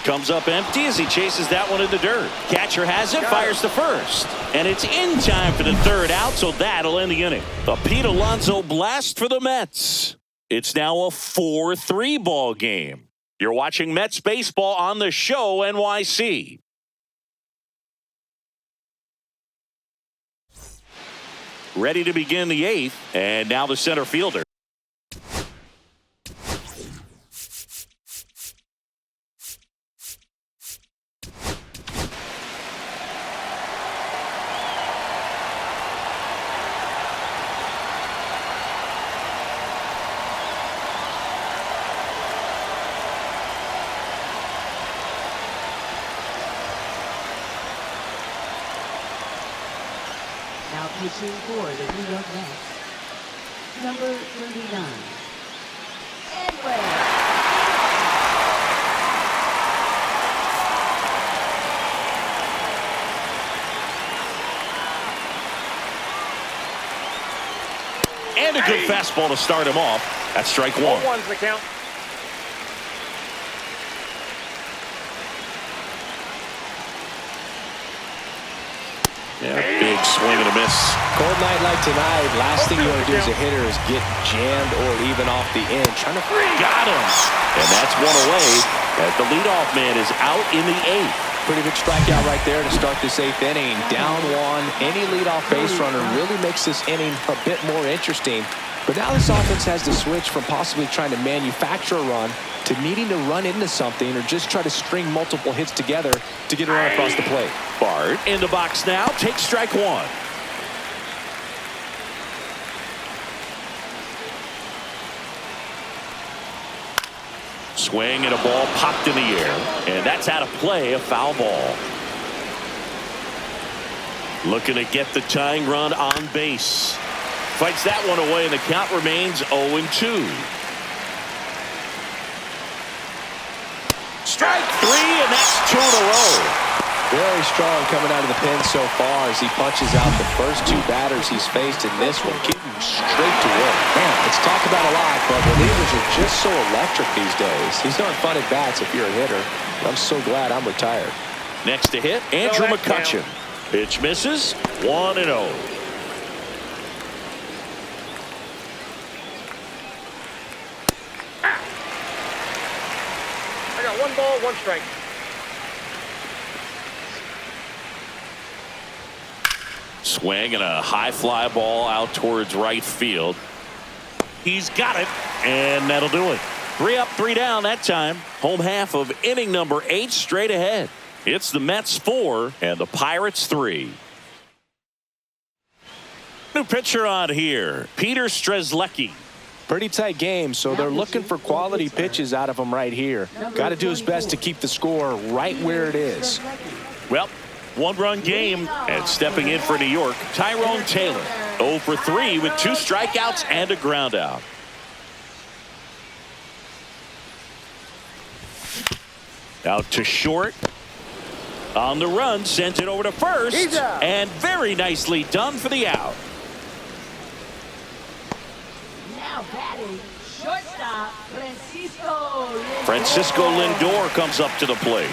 Comes up empty as he chases that one in the dirt. Catcher has it, fires to first. And it's in time for the 3rd out, so that'll end the inning. A Pete Alonso blast for the Mets. It's now a 4-3 ball game. You're watching Mets baseball on the show NYC. Ready to begin the 8th, and now the center fielder. Now pitching for the New York Mets, number 39, Edwin. And a good fastball to start him off. That's strike one. 0-1's the count. Yeah, big swing and a miss. Cold night like tonight, last thing you want to do as a hitter is get jammed or even off the end. Trying to Got him. And that's one away as the leadoff man is out in the 8th. pretty big strikeout right there to start this 8th inning. Down one, any leadoff base runner really makes this inning a bit more interesting. But now this offense has to switch from possibly trying to manufacture a run to needing to run into something or just try to string multiple hits together to get a run across the plate. Bart in the box now, takes strike one. Swing and a ball popped in the air, and that's out of play, a foul ball. Looking to get the tying run on base. Fights that one away, and the count remains 0-2. Strike three, and that's 2 in a row. Very strong coming out of the pen so far as he punches out the first 2 batters he's faced in this one, getting straight to work. Man, it's talked about a lot, but relievers are just so electric these days. These aren't fun at bats if you're a hitter. I'm so glad I'm retired. Next to hit, Andrew McCutchen. Pitch misses, 1-0. I got 1 ball, 1 strike. Swing and a high fly ball out towards right field. He's got it, and that'll do it. 3 up, 3 down that time. Home half of inning number 8 straight ahead. It's the Mets 4 and the Pirates 3. New pitcher on here, Peter Strzelecki. Pretty tight game, so they're looking for quality pitches out of him right here. Got to do his best to keep the score right where it is. Well, 1-run game, and stepping in for New York, Tyrone Taylor. 0 for 3 with 2 strikeouts and a ground out. Out to short. On the run, sent it over to first, and very nicely done for the out. Now batting, shortstop, Francisco Lindor. Francisco Lindor comes up to the plate.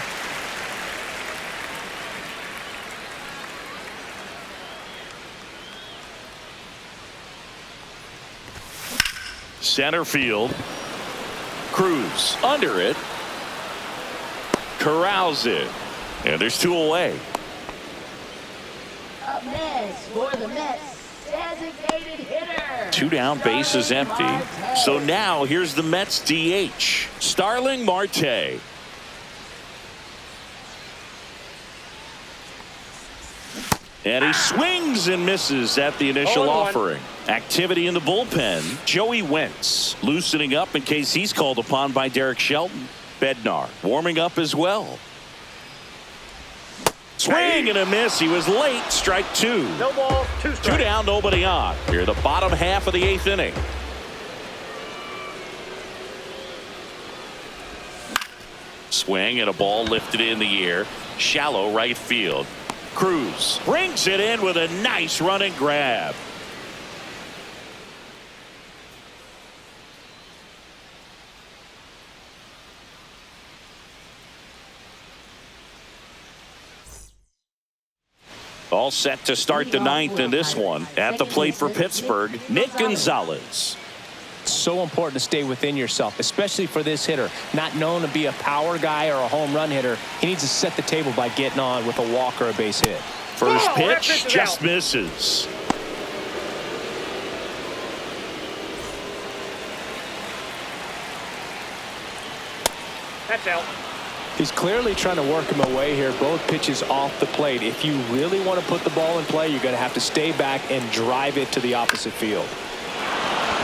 Center field. Cruz under it. Corrals it. And there's 2 away. Up next for the Mets, designated hitter. 2 down, bases empty. So now here's the Mets DH, Starling Marte. And he swings and misses at the initial 0-1. offering. Activity in the bullpen. Joey Wentz loosening up in case he's called upon by Derek Shelton. Bednar warming up as well. Swing and a miss. He was late. Strike 2. No balls, 2 strikes. 2 down, nobody on. Here, the bottom half of the 8th inning. Swing and a ball lifted in the air. Shallow right field. Cruz brings it in with a nice running grab. All set to start the 9th in this one. At the plate for Pittsburgh, Nick Gonzalez. So important to stay within yourself, especially for this hitter. Not known to be a power guy or a home run hitter. He needs to set the table by getting on with a walk or a base hit. First Oh, that pitch pitch is just out. misses. That's out. He's clearly trying to work him away here. Both pitches off the plate. If you really want to put the ball in play, you're going to have to stay back and drive it to the opposite field.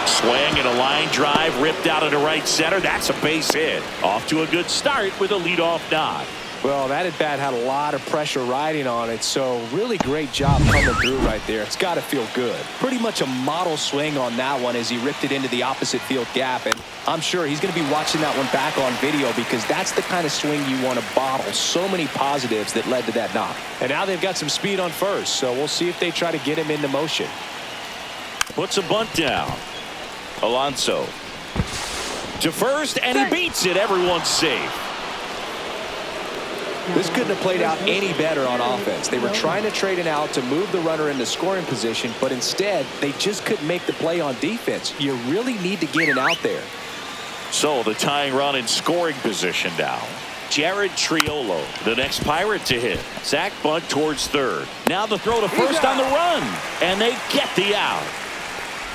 Swing and a line drive ripped out into right center. That's a base hit. Off to a good start with a leadoff nod. Well, that at bat had a lot of pressure riding on it, so really great job coming through right there. It's got to feel good. Pretty much a model swing on that one as he ripped it into the opposite field gap, and I'm sure he's going to be watching that one back on video because that's the kind of swing you want to bottle. So many positives that led to that knock. And now they've got some speed on first, so we'll see if they try to get him into motion. Puts a bunt down. Alonso to first, and he beats it. Everyone's safe. This couldn't have played out any better on offense. They were trying to trade it out to move the runner into scoring position, but instead they just couldn't make the play on defense. You really need to get it out there. So the tying run in scoring position now. Jared Triolo, the next Pirate to hit. Sack bunt towards third. Now the throw to first on the run, and they get the out.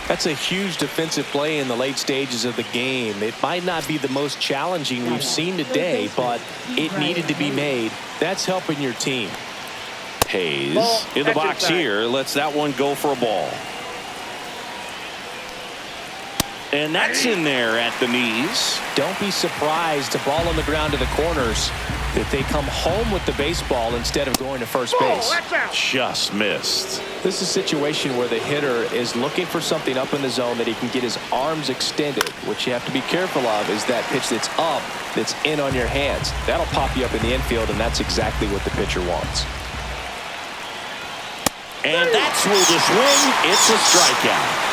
That's a huge defensive play in the late stages of the game. It might not be the most challenging we've seen today, but it needed to be made. That's helping your team. Hayes Ball. in the That's box inside. here. Lets that one go for a ball. And that's in there at the knees. Don't be surprised to ball on the ground to the corners that they come home with the baseball instead of going to first base. Oh, that's out. Just missed. This is a situation where the hitter is looking for something up in the zone that he can get his arms extended. What you have to be careful of is that pitch that's up, that's in on your hands. That'll pop you up in the infield, and that's exactly what the pitcher wants. And that's with the swing. It's a strikeout.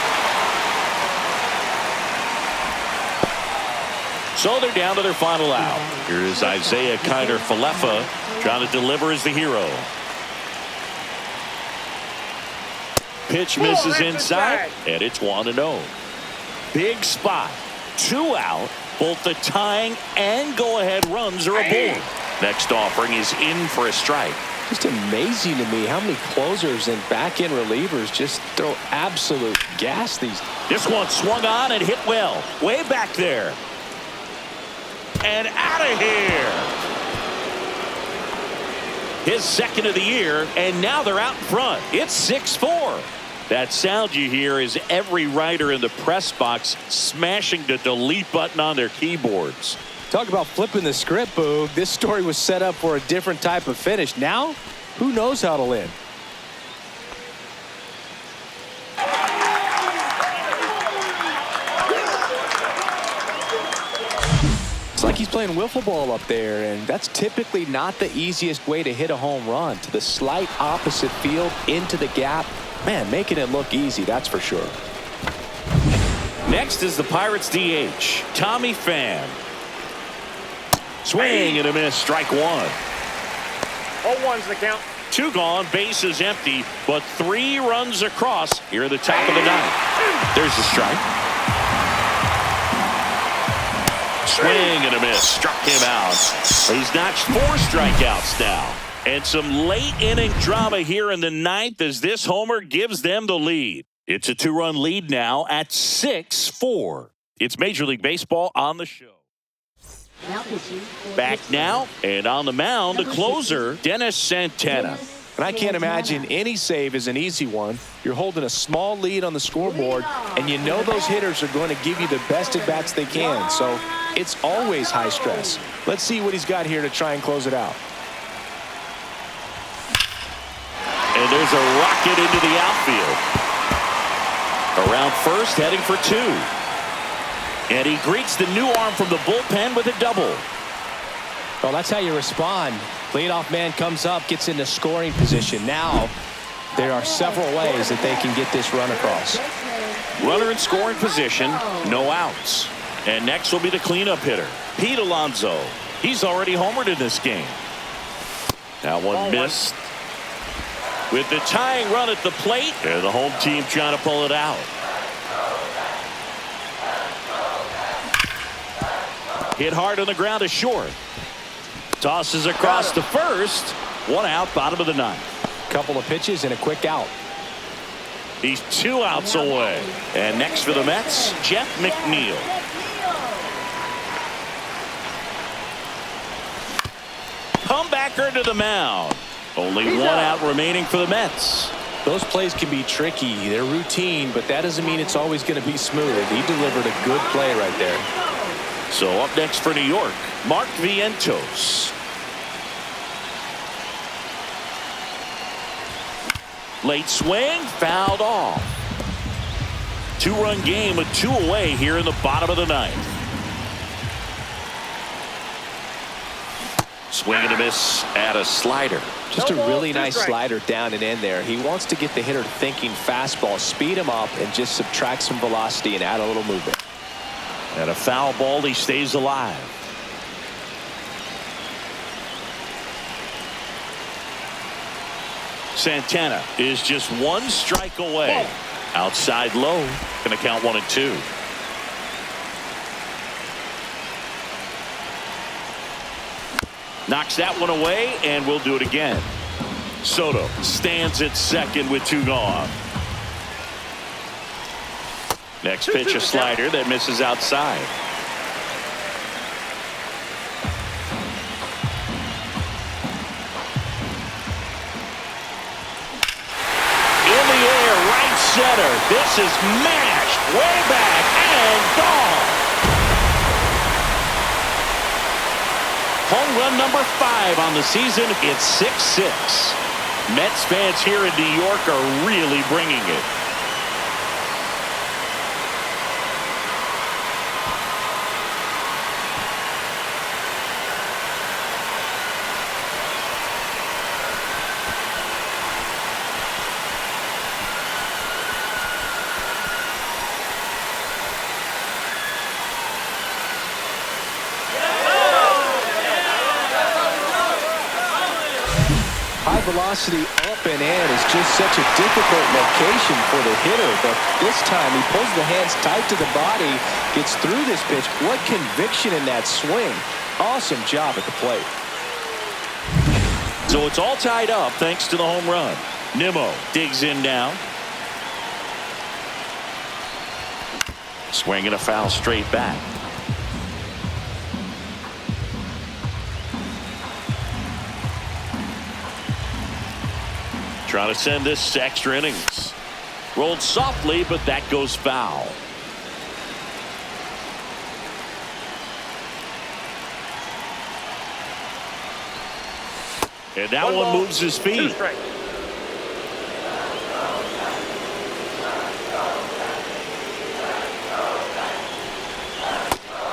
So they're down to their final out. Here is Isaiah Kiner-falefa trying to deliver as the hero. Pitch misses that's inside, inside. and it's 1-0. Big spot. 2 out. Both the tying and go-ahead runs are aboard. Next offering is in for a strike. Just amazing to me how many closers and back-end relievers just throw absolute gas these. This one swung on and hit well. Way back there. And out of here. His second of the year, and now they're out in front. It's 6-4. That sound you hear is every writer in the press box smashing the delete button on their keyboards. Talk about flipping the script, Boog. This story was set up for a different type of finish. Now, who knows how it'll end? It's like he's playing wiffle ball up there, and that's typically not the easiest way to hit a home run. To the slight opposite field, into the gap. Man, making it look easy, that's for sure. Next is the Pirates DH, Tommy Pham. Swing and a miss, strike 1. 0-1's the count. 2 gone, bases empty, but 3 runs across here at the top of the 9th. There's the strike. Swing and a miss, struck him out. He's notched 4 strikeouts now. And some late inning drama here in the ninth as this homer gives them the lead. It's a 2-run lead now at 6-4. It's Major League Baseball on the show. Now pitching for Back Pittsburgh. now, and on the mound, the closer, Dennis Santana. And I can't imagine any save is an easy one. You're holding a small lead on the scoreboard, and you know those hitters are going to give you the best at-bats they can. So it's always high stress. Let's see what he's got here to try and close it out. And there's a rocket into the outfield. Around first, heading for 2. And he greets the new arm from the bullpen with a double. Well, that's how you respond. Leadoff man comes up, gets into scoring position. Now, there are several ways that they can get this run across. Runner in scoring position, no outs. And next will be the cleanup hitter, Pete Alonso. He's already homered in this game. That one missed. With the tying run at the plate, and the home team trying to pull it out. Hit hard on the ground to short. Tosses across to first. 1 out, bottom of the ninth. Couple of pitches and a quick out. He's 2 outs away. And next for the Mets, Jeff McNeil. Comebacker to the mound. Only 1 out remaining for the Mets. Those plays can be tricky. They're routine, but that doesn't mean it's always going to be smooth. He delivered a good play right there. So up next for New York, Mark Vientos. Late swing, fouled off. 2-run game with 2 away here in the bottom of the ninth. Swing and a miss at a slider. Just a really nice slider down and in there. He wants to get the hitter thinking fastball, speed him up, and just subtract some velocity and add a little movement. And a foul ball, he stays alive. Santana is just 1 strike away. Outside low, going to count 1 and 2. Knocks that one away, and we'll do it again. Soto stands at second with 2 gone. Next pitch, a slider that misses outside. In the air, right center. This is mashed way back and gone. Home run number 5 on the season. It's 6-6. Mets fans here in New York are really bringing it. High velocity up and in is just such a difficult location for the hitter, but this time he pulls the hands tight to the body, gets through this pitch. What conviction in that swing. Awesome job at the plate. So it's all tied up thanks to the home run. Nimmo digs in now. Swinging a foul straight back. Trying to send this to extra innings. Rolled softly, but that goes foul. And that one moves his feet.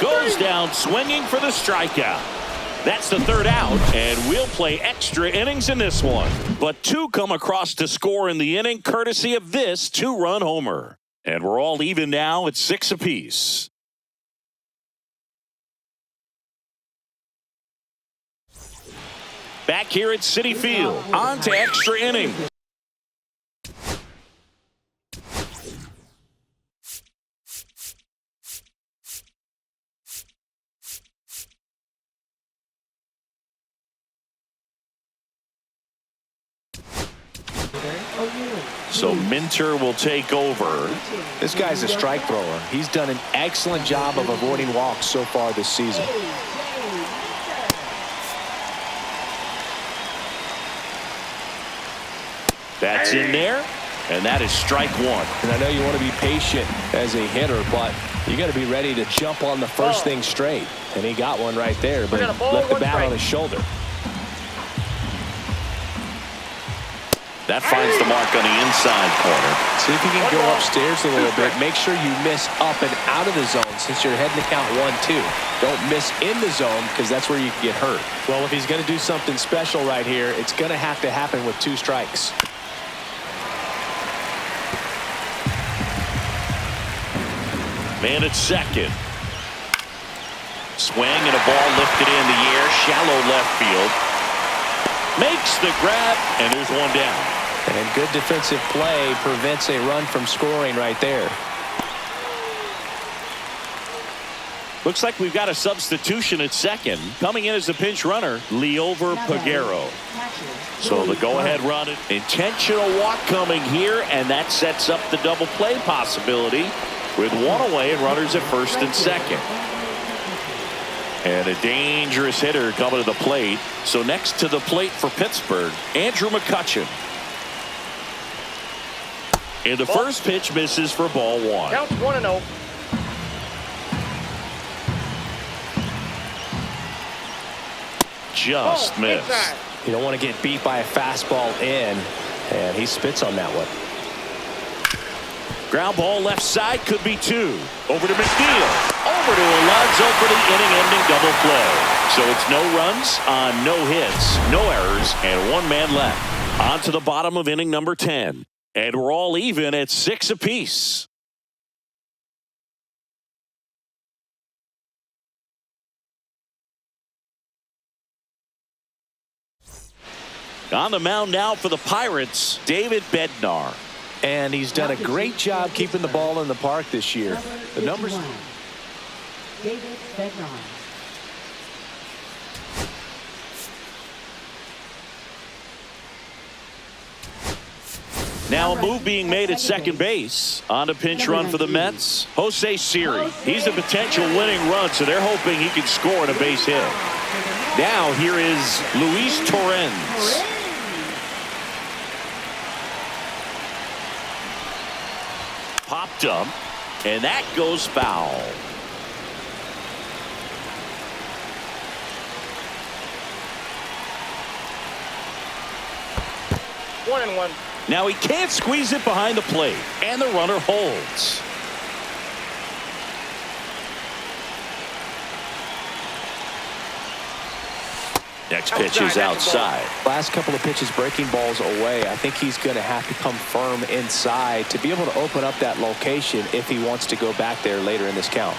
Goes down swinging for the strikeout. That's the 3rd out, and we'll play extra innings in this one. But 2 come across to score in the inning, courtesy of this 2-run homer. And we're all even now at 6 apiece. Back here at Citi Field, on to extra innings. So Minter will take over. This guy's a strike thrower. He's done an excellent job of avoiding walks so far this season. That's in there, and that is strike one. And I know you want to be patient as a hitter, but you got to be ready to jump on the first thing straight. And he got one right there, but left the bat on his shoulder. That finds the mark on the inside corner. See if you can go upstairs a little bit. Make sure you miss up and out of the zone since you're heading to count 1-2. Don't miss in the zone because that's where you can get hurt. Well, if he's going to do something special right here, it's going to happen with 2 strikes. Man at second. Swing and a ball lifted in the air. Shallow left field. Makes the grab, and there's one down. And good defensive play prevents a run from scoring right there. Looks like we've got a substitution at second. Coming in as the pinch runner, Liover Peguero. So the go-ahead run. Intentional walk coming here, and that sets up the double play possibility with one away and runners at first and second. And a dangerous hitter coming to the plate. So next to the plate for Pittsburgh, Andrew McCutchen. And the first pitch misses for ball one. Counts 1-0. Just missed. Inside. You don't want to get beat by a fastball in, and he spits on that one. Ground ball left side, could be 2. Over to McNeil. Over to Alonso for the inning-ending double play. So it's no runs on no hits, no errors, and 1 man left. On to the bottom of inning number 10. And we're all even at 6 apiece. On the mound now for the Pirates, David Bednar. And he's done a great job keeping the ball in the park this year. The numbers. David Bednar. Now a move being made at second base. On a pinch run for the Mets, Jose Siri. He's a potential winning run, so they're hoping he can score on a base hit. Now here is Luis Torrens. Popped up, and that goes foul. One and one. Now he can't squeeze it behind the plate, and the runner holds. Next pitch is outside. Last couple of pitches breaking balls away. I think he's going to have to come firm inside to be able to open up that location if he wants to go back there later in this count.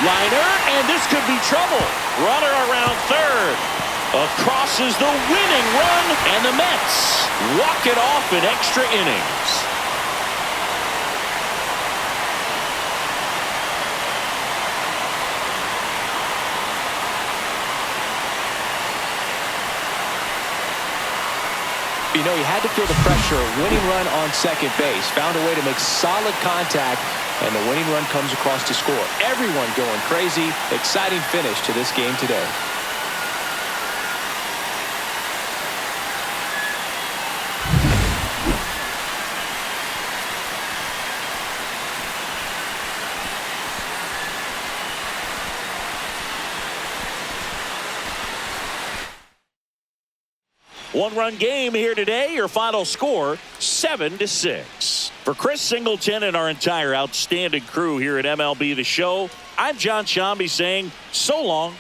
Liner, and this could be trouble. Runner around third. Across is the winning run, and the Mets walk it off in extra innings. You know, he had to feel the pressure. Winning run on second base. Found a way to make solid contact, and the winning run comes across to score. Everyone going crazy. Exciting finish to this game today. One-run game here today. Your final score, 7-6. For Chris Singleton and our entire outstanding crew here at MLB The Show, I'm John Shambi saying so long